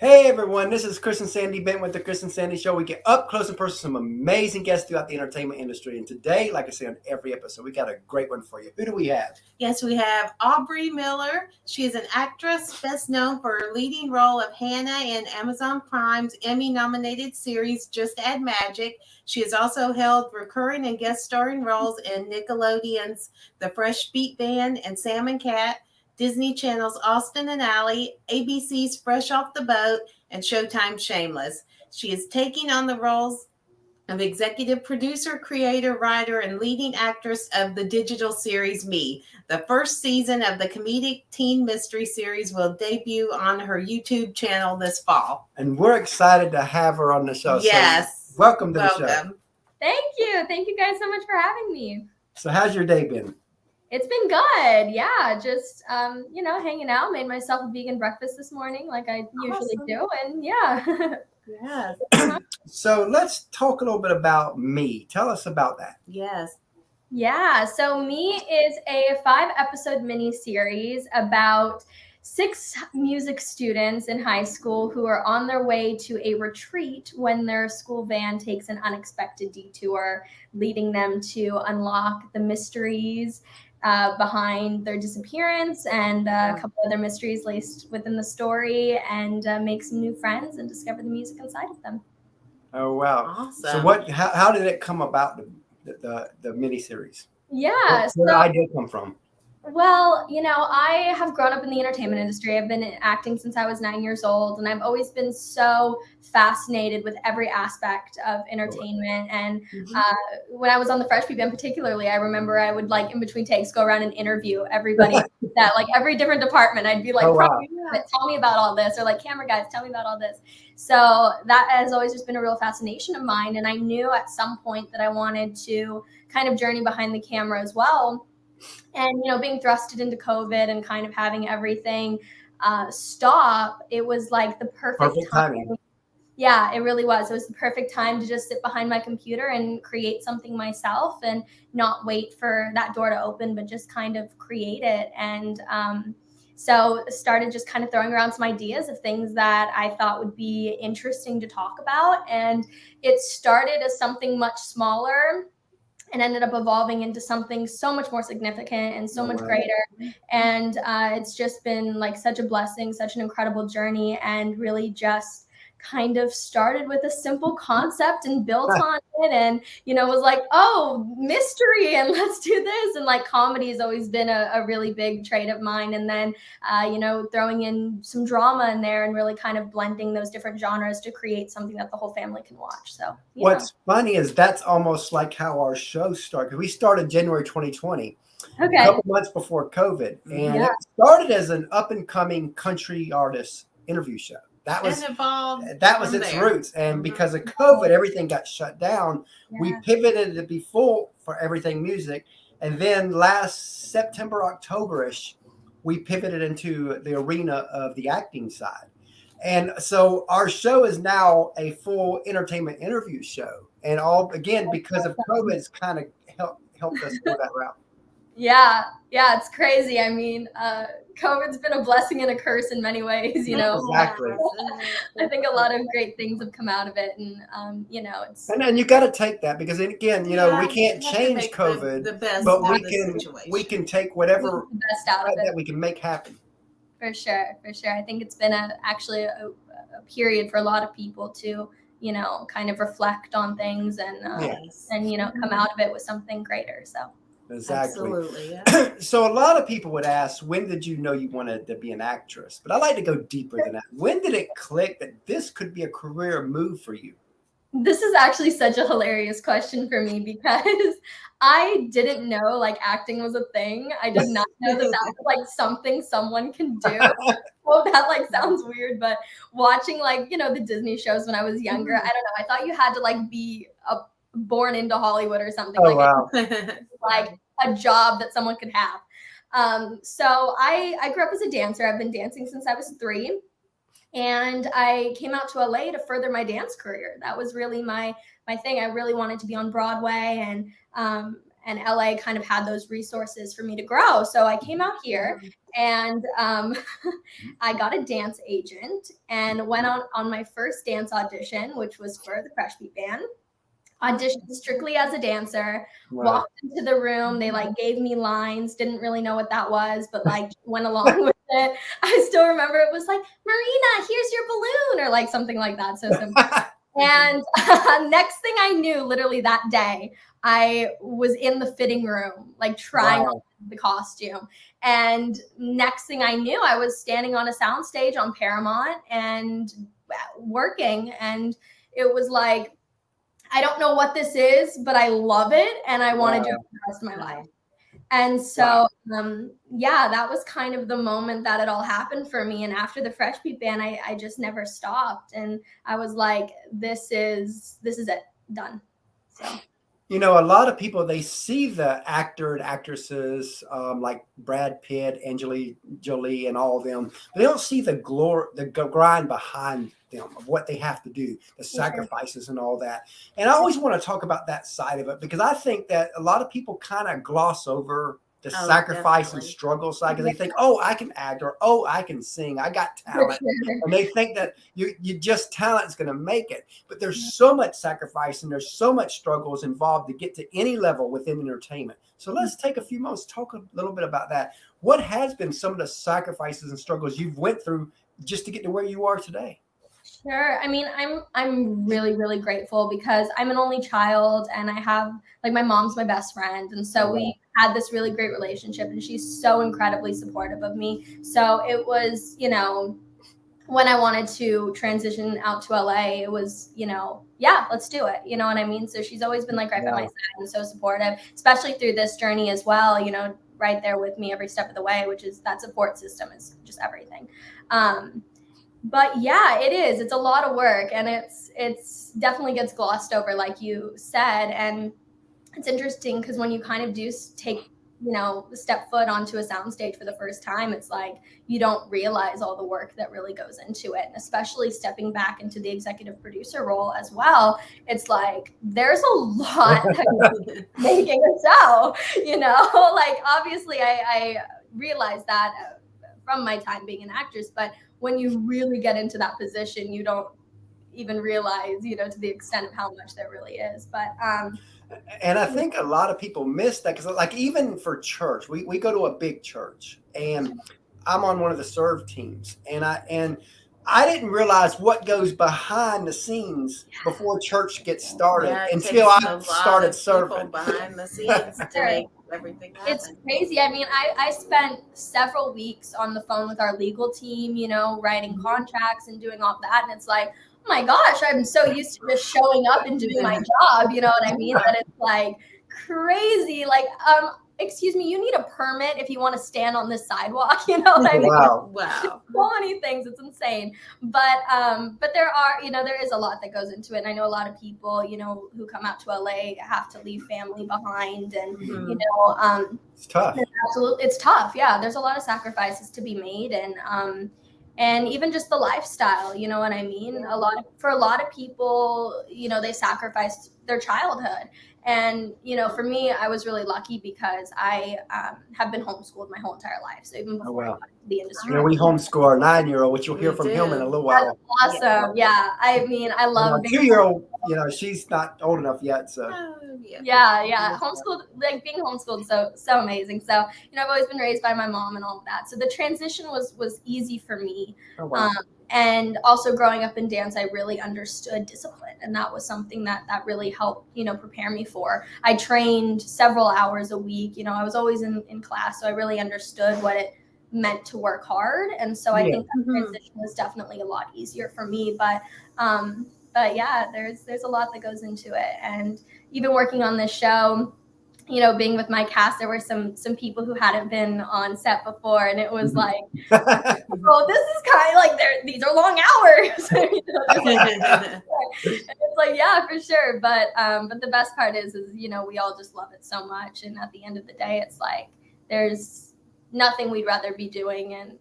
Hey everyone, this is Chris and Sandy Bent with the Chris and Sandy Show. We get up close and personal some amazing guests throughout the entertainment industry. And today, like I say on every episode, we got a great one for you. Who do we have? Yes, we have Aubrey Miller. She is an actress best known for her leading role of Hannah in Amazon Prime's Emmy-nominated series Just Add Magic. She has also held recurring and guest starring roles in Nickelodeon's The Fresh Beat Band and Sam and Cat, Disney Channel's Austin and Ally, ABC's Fresh Off the Boat, and Showtime's Shameless. She is taking on the roles of executive producer, creator, writer, and leading actress of the digital series Me. The first season of the comedic teen mystery series will debut on her YouTube channel this fall. And we're excited to have her on the show. Yes. So welcome to the show. Thank you. Thank you guys so much for having me. So how's your day been? It's been good. Yeah, just hanging out. Made myself a vegan breakfast this morning like I usually do. And yeah. Yes. So let's talk a little bit about Me. Tell us about that. Yes. Yeah. So Me is a 5-episode mini-series about 6 music students in high school who are on their way to a retreat when their school van takes an unexpected detour, leading them to unlock the mysteries behind their disappearance and a couple other mysteries laced within the story, and make some new friends and discover the music inside of them. Oh wow! Awesome. So how did it come about, the miniseries? Yeah. Where did the idea come from? Well, I have grown up in the entertainment industry. I've been acting since I was 9 years old, and I've always been so fascinated with every aspect of entertainment. And when I was on the Fresh Beat Band particularly, I remember I would, in between takes, go around and interview everybody that, every different department. I'd be like, tell me about all this, or camera guys, tell me about all this. So that has always just been a real fascination of mine. And I knew at some point that I wanted to kind of journey behind the camera as well. And, being thrusted into COVID and kind of having everything stop, it was the perfect time. Yeah, it really was. It was the perfect time to just sit behind my computer and create something myself and not wait for that door to open, but just kind of create it. And so started just kind of throwing around some ideas of things that I thought would be interesting to talk about. And it started as something much smaller and ended up evolving into something so much more significant and so much greater. And it's just been such a blessing, such an incredible journey, and really just kind of started with a simple concept and built on it, and was mystery, and let's do this. And comedy has always been a really big trait of mine, and then throwing in some drama in there and really kind of blending those different genres to create something that the whole family can watch. So what's funny is that's almost like how our show started. We started January 2020, a couple months before COVID, and it started as an up and coming country artist interview show. That was its roots. And because of COVID, everything got shut down. Yeah. We pivoted to be full for everything music. And then last September, October-ish, we pivoted into the arena of the acting side. And so our show is now a full entertainment interview show. And all, again, because of COVID, it's kind of helped us go that route. Yeah, it's crazy. I mean, COVID's been a blessing and a curse in many ways, Exactly. I think a lot of great things have come out of it, and it's and you got to take that, because again, we can't change COVID, but we can take whatever the best out of it that we can make happen. For sure. I think it's been actually a period for a lot of people to kind of reflect on things and come out of it with something greater. So. Exactly. Absolutely. Yeah. So a lot of people would ask, when did you know you wanted to be an actress? But I like to go deeper than that. When did it click that this could be a career move for you? This is actually such a hilarious question for me, because I didn't know acting was a thing. I did not know that was something someone can do. Oh, that sounds weird, but watching the Disney shows when I was younger, I don't know. I thought you had to be born into Hollywood or something. Wow. A job that someone could have. So I grew up as a dancer. I've been dancing since I was 3. And I came out to LA to further my dance career. That was really my thing. I really wanted to be on Broadway, and LA kind of had those resources for me to grow. So I came out here and I got a dance agent and went on my first dance audition, which was for the Fresh Beat Band. Auditioned strictly as a dancer, walked into the room. They like gave me lines, didn't really know what that was, but like went along with it. I still remember it was like, Marina, here's your balloon, or like something like that. So simple. And next thing I knew, literally that day, I was in the fitting room, like trying on the costume. And next thing I knew, I was standing on a soundstage on Paramount and working. And it was like, I don't know what this is, but I love it. And I want to do it for the rest of my life. And so, that was kind of the moment that it all happened for me. And after the Fresh Beat Band, I just never stopped. And I was like, this is it, done. So. You know, a lot of people, they see the actor and actresses like Brad Pitt, Angelina Jolie, and all of them. But they don't see the grind behind them of what they have to do, the sacrifices and all that. And I always want to talk about that side of it because I think that a lot of people kind of gloss over the sacrifice and struggle side because they think, oh, I can act, or oh, I can sing, I got talent. And they think that you just talent's going to make it. But there's so much sacrifice and there's so much struggles involved to get to any level within entertainment. So let's take a few moments to talk a little bit about that. What has been some of the sacrifices and struggles you've went through just to get to where you are today? Sure. I mean, I'm really, really grateful because I'm an only child and I have, like, my mom's my best friend. And so we had this really great relationship and she's so incredibly supportive of me. So it was, you know, when I wanted to transition out to LA, it was, you know, let's do it. You know what I mean? So she's always been like right by my side and so supportive, especially through this journey as well, you know, right there with me every step of the way, which is that support system is just everything. But yeah, it is. It's a lot of work and it's definitely gets glossed over, like you said. And it's interesting because when you kind of do take, you know, step foot onto a soundstage for the first time, it's like you don't realize all the work that really goes into it. And especially stepping back into the executive producer role as well, it's like there's a lot making a show, you know, like obviously I realized that from my time being an actress, but when you really get into that position, you don't even realize, you know, to the extent of how much there really is. But and I think a lot of people miss that because, like, even for church, we go to a big church, and I'm on one of the serve teams, and I didn't realize what goes behind the scenes before church gets started until I started serving behind the scenes to make everything happen. It's crazy. I mean, I spent several weeks on the phone with our legal team, you know, writing contracts and doing all that. And it's like, oh my gosh, I'm so used to just showing up and doing my job. You know what I mean? That it's like crazy. Like, excuse me, you need a permit if you want to stand on this sidewalk. You know what I mean? Wow. So many things. It's insane. But there are, you know, there is a lot that goes into it. And I know a lot of people, you know, who come out to LA have to leave family behind. And, you know, it's tough. Absolutely. It's tough. Yeah. There's a lot of sacrifices to be made. And even just the lifestyle, you know what I mean? For a lot of people, you know, they sacrificed their childhood. And, you know, for me, I was really lucky because I have been homeschooled my whole entire life. So even before I got into the industry. You know, we homeschool our 9-year-old, which you'll hear from him in a little while. That's awesome. Yeah. I mean, I love my 2-year-old, you know, she's not old enough yet. So yeah. Homeschooled, like being homeschooled, so amazing. So, you know, I've always been raised by my mom and all of that. So the transition was easy for me. Oh, wow. And also growing up in dance, I really understood discipline. And that was something that really helped, you know, prepare me for. I trained several hours a week. You know, I was always in class. So I really understood what it meant to work hard. And so I think that transition was definitely a lot easier for me. But yeah, there's a lot that goes into it. And even working on this show, you know, being with my cast, there were some people who hadn't been on set before, and it was like, well, this is kind of like these are long hours. You know, it's like, yeah, for sure. But the best part is, you know, we all just love it so much, and at the end of the day, it's like there's nothing we'd rather be doing, and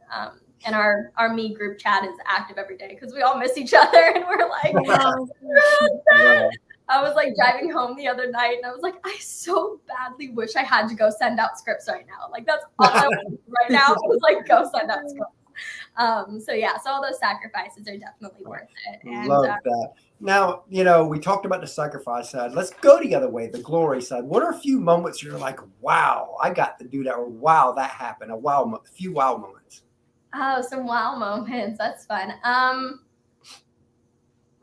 our me group chat is active every day because we all miss each other, and we're like, I was like driving home the other night and I was like, I so badly wish I had to go send out scripts right now. Like that's all I want right now. I was like, go send out scripts. So yeah, so all those sacrifices are definitely worth it. And love that. Now, we talked about the sacrifice side. Let's go the other way, the glory side. What are a few moments you're like, wow, I got to do that, or wow, that happened? A few wow moments. Oh, some wow moments. That's fun.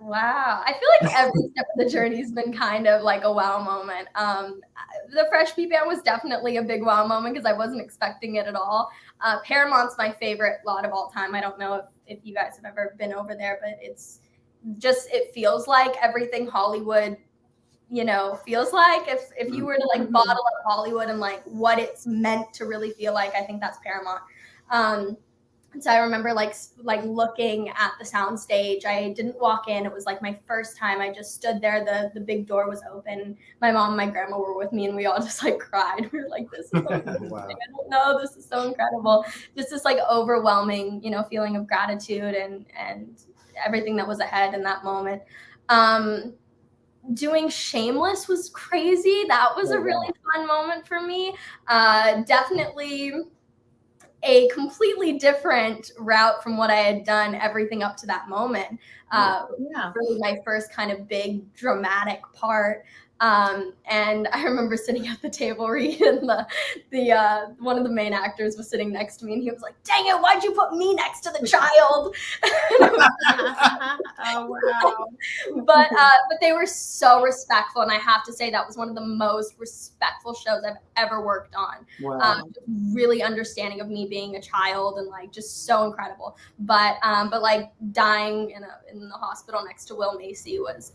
Wow. I feel like every step of the journey has been kind of like a wow moment. The Fresh Pea Band was definitely a big wow moment because I wasn't expecting it at all. Paramount's my favorite lot of all time. I don't know if you guys have ever been over there, but it's just, it feels like everything Hollywood, feels like. If you were to like bottle up Hollywood and like what it's meant to really feel like, I think that's Paramount. So I remember like looking at the sound stage. I didn't walk in. It was like my first time. I just stood there. The big door was open. My mom and my grandma were with me and we all just like cried. We were like, this is so amazing. Wow. I don't know. This is so incredible. Just this like overwhelming, feeling of gratitude and everything that was ahead in that moment. Doing Shameless was crazy. That was a really fun moment for me. Definitely a completely different route from what I had done everything up to that moment. Really my first kind of big dramatic part. And I remember sitting at the table reading the one of the main actors was sitting next to me and he was like, dang it, why'd you put me next to the child? Oh, wow. But they were so respectful. And I have to say that was one of the most respectful shows I've ever worked on. Wow. Really understanding of me being a child and like just so incredible. But like dying in the hospital next to Will Macy was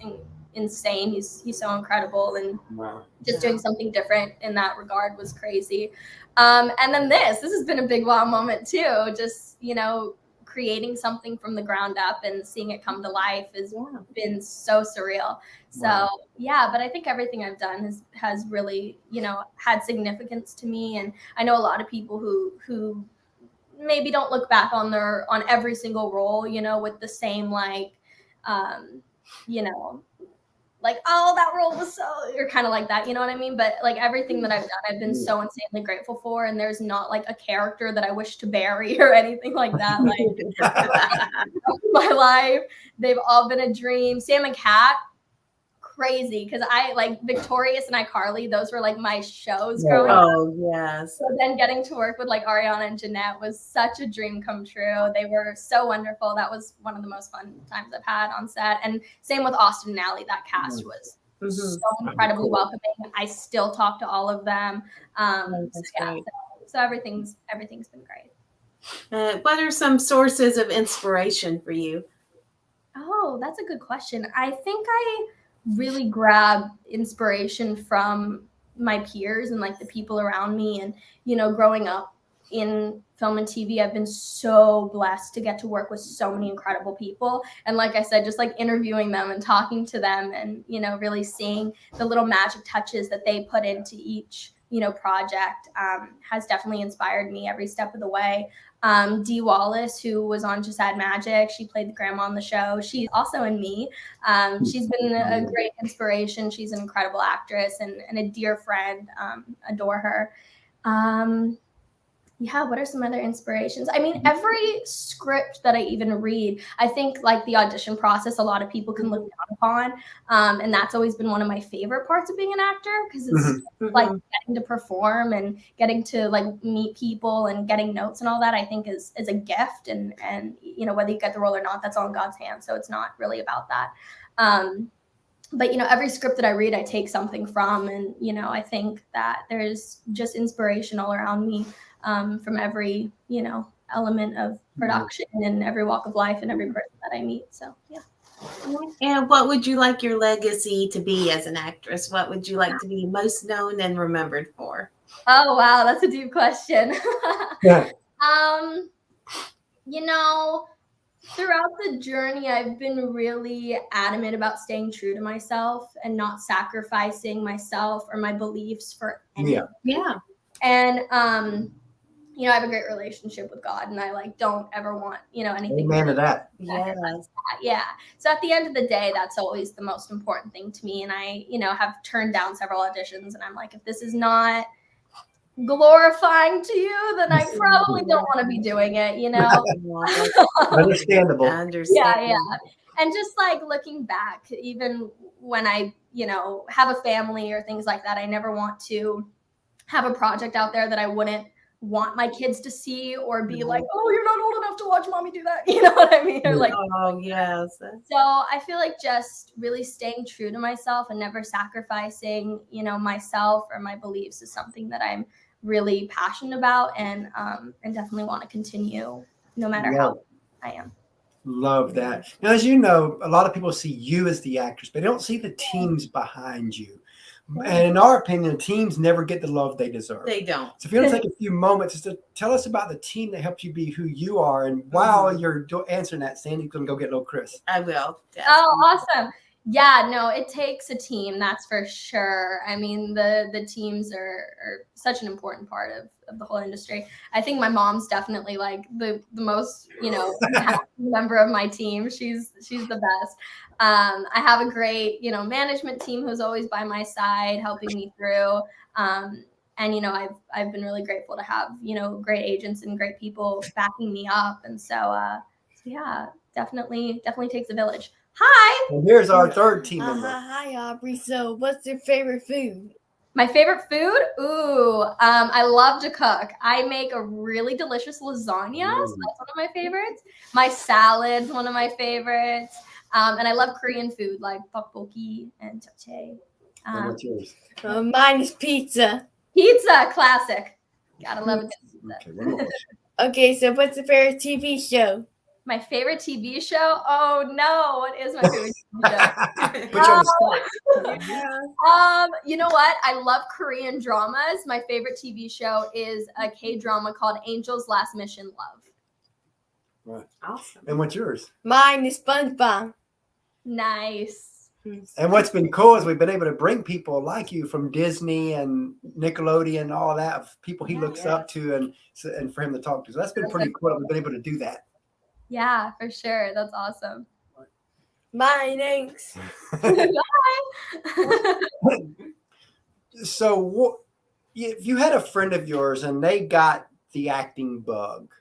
insane. He's so incredible, and just doing something different in that regard was crazy. And then this has been a big wow moment too. Just creating something from the ground up and seeing it come to life has been so surreal. So but I think everything I've done has really had significance to me. And I know a lot of people who maybe don't look back on every single role with the same like like, oh, that role was you're kind of like that, you know what I mean? But like everything that I've done, I've been so insanely grateful for. And there's not like a character that I wish to bury or anything like that. Like my life, they've all been a dream. Sam and Cat, crazy. Cause I like Victorious and iCarly, those were like my shows growing up. Oh, yes. So then getting to work with like Ariana and Jeanette was such a dream come true. They were so wonderful. That was one of the most fun times I've had on set. And same with Austin and Allie. That cast was so incredibly welcoming. I still talk to all of them. So everything's been great. What are some sources of inspiration for you? Oh, that's a good question. I think I really grab inspiration from my peers and like the people around me. And growing up in film and TV, I've been so blessed to get to work with so many incredible people. And like I said, just like interviewing them and talking to them and really seeing the little magic touches that they put into each project has definitely inspired me every step of the way. Dee Wallace, who was on Just Add Magic, she played the grandma on the show. She's also in Me. She's been a great inspiration. She's an incredible actress and a dear friend. Adore her. What are some other inspirations? I mean, every script that I even read, I think like the audition process, a lot of people can look down upon. And that's always been one of my favorite parts of being an actor because it's like getting to perform and getting to like meet people and getting notes and all that, I think is a gift. And whether you get the role or not, that's all in God's hands. So it's not really about that. But, every script that I read, I take something from. And, I think that there's just inspiration all around me. From every, element of production and every walk of life and every person that I meet. So, yeah. And what would you like your legacy to be as an actress? What would you like to be most known and remembered for? Oh, wow. That's a deep question. Throughout the journey, I've been really adamant about staying true to myself and not sacrificing myself or my beliefs for anything. Yeah. And you know, I have a great relationship with God, and I like don't ever want, you know, anything. Amen to that. Yeah. So at the end of the day, that's always the most important thing to me. And I, you know, have turned down several auditions, and I'm like, if this is not glorifying to you, then I probably don't want to be doing it, you know? Understandable. Yeah. And just like looking back, even when I, you know, have a family or things like that, I never want to have a project out there that I wouldn't want my kids to see or be like, oh, you're not old enough to watch mommy do that. You know what I mean? Or like, oh, yes. So I feel like just really staying true to myself and never sacrificing, you know, myself or my beliefs is something that I'm really passionate about, and definitely want to continue no matter how I am. Love that. Now, as you know, a lot of people see you as the actress, but they don't see the teams behind you. And in our opinion, the teams never get the love they deserve. They don't. So if you want to take a few moments just to tell us about the team that helped you be who you are. And while you're answering that, Sandy's going to go get little Chris. I will. Oh, awesome. Yeah, no, it takes a team, that's for sure. I mean, the teams are such an important part of the whole industry. I think my mom's definitely like the most, you know, member of my team. She's the best. I have a great, you know, management team who's always by my side, helping me through. And, you know, I've been really grateful to have, you know, great agents and great people backing me up. And so yeah, definitely takes a village. Hi. And here's our third team member. Hi, Aubrey. So what's your favorite food? My favorite food? Ooh, I love to cook. I make a really delicious lasagna. So that's one of my favorites. My salad's one of my favorites. And I love Korean food like tteokbokki and japchae. What's yours? Mine is pizza. Pizza, classic. Gotta love a good pizza. Okay, so what's your favorite TV show? My favorite TV show? Oh no, what is my favorite TV show? You know what? I love Korean dramas. My favorite TV show is a K-drama called Angel's Last Mission Love. Right. Awesome. And what's yours? Mine is SpongeBob. Nice. And what's been cool is we've been able to bring people like you from Disney and Nickelodeon, all that, of people he looks up to, and for him to talk to. So that's been pretty cool that we've been able to do that. Yeah, for sure. That's awesome. Bye, thanks. So if you had a friend of yours and they got the acting bug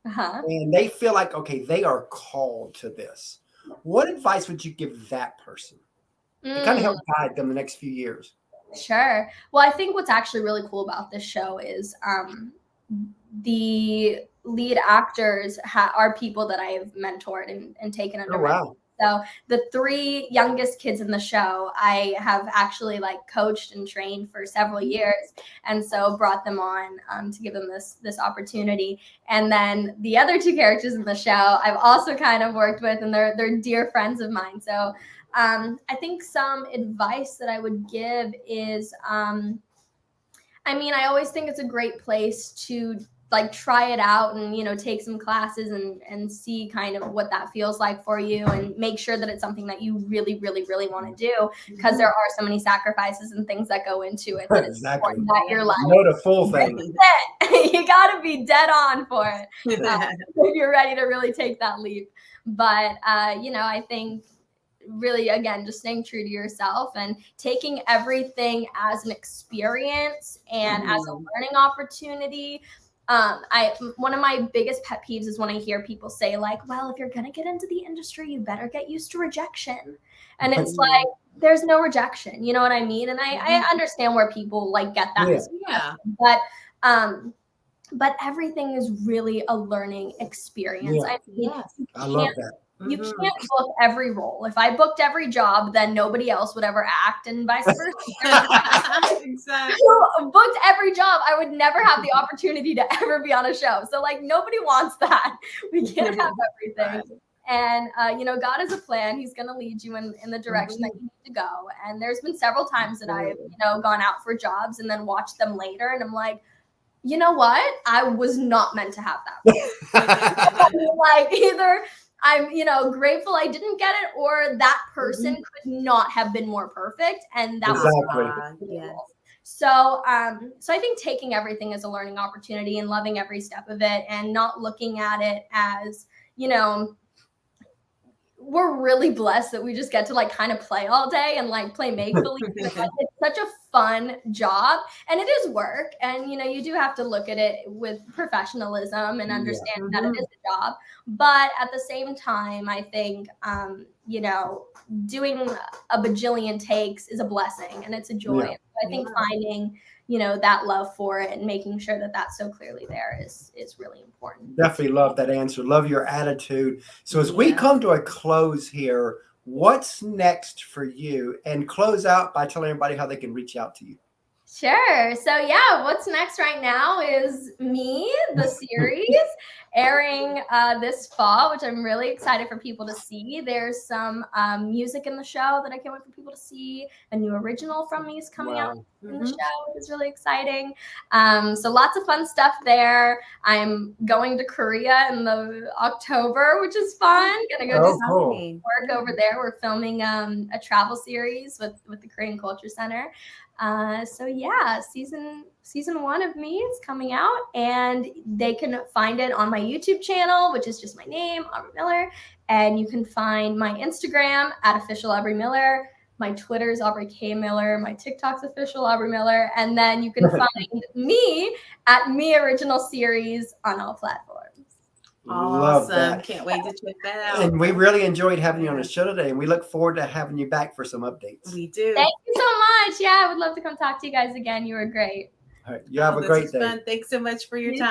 and they feel like, okay, they are called to this, what advice would you give that person to kind of help guide them the next few years? Sure. Well, I think what's actually really cool about this show is the lead actors are people that I have mentored and taken under my wing. So the 3 youngest kids in the show, I have actually like coached and trained for several years, and so brought them on to give them this opportunity. And then the other 2 characters in the show, I've also kind of worked with, and they're dear friends of mine. So I think some advice that I would give is, I mean, I always think it's a great place to like try it out and, you know, take some classes and see kind of what that feels like for you, and make sure that it's something that you really, really, really want to do, because there are so many sacrifices and things that go into it. That it's important that you're like, know the full thing. You got to be dead on for it if you're ready to really take that leap. But, you know, I think really, again, just staying true to yourself and taking everything as an experience and as a learning opportunity. One of my biggest pet peeves is when I hear people say like, well, if you're going to get into the industry, you better get used to rejection. And it's like, there's no rejection. You know what I mean? And I understand where people like get that. Yeah. But everything is really a learning experience. Yeah. I love that. You can't book every role. If I booked every job, then nobody else would ever act, and vice versa. Exactly. Booked every job, I would never have the opportunity to ever be on a show. So like nobody wants that. We can't have everything. And you know, God has a plan. He's going to lead you in the direction that you need to go. And there's been several times that I've, you know, gone out for jobs and then watched them later, and I'm like, you know what? I was not meant to have that. Like either I'm, you know, grateful I didn't get it, or that person could not have been more perfect. And that was yes. So so I think taking everything as a learning opportunity and loving every step of it, and not looking at it as, you know, we're really blessed that we just get to like kind of play all day and like play make believe. It's such a fun job, and it is work. And you know, you do have to look at it with professionalism and understand that it is a job. But at the same time, I think you know, doing a bajillion takes is a blessing and it's a joy. Yeah. So I think finding, you know, that love for it and making sure that that's so clearly there is really important. Definitely love that answer. Love your attitude. So as we come to a close here, what's next for you? And close out by telling everybody how they can reach out to you. Sure. So yeah, what's next right now is Me, the series, airing this fall, which I'm really excited for people to see. There's some music in the show that I can't wait for people to see. A new original from me is coming out in the show, which is really exciting. So lots of fun stuff there. I'm going to Korea in the October, which is fun. Gonna go do some work over there. We're filming a travel series with the Korean Culture Center. So yeah, season 1 of Me is coming out, and they can find it on my YouTube channel, which is just my name, Aubrey Miller. And you can find my Instagram at official Aubrey Miller. My Twitter is Aubrey K Miller. My TikTok's official Aubrey Miller. And then you can find me at Me Original Series on all platforms. Love that. Can't wait to check that out. And we really enjoyed having you on the show today, and we look forward to having you back for some updates. We do. Thank you so much. Yeah, I would love to come talk to you guys again. You were great. All right. You have a great day. Fun. Thanks so much for your time.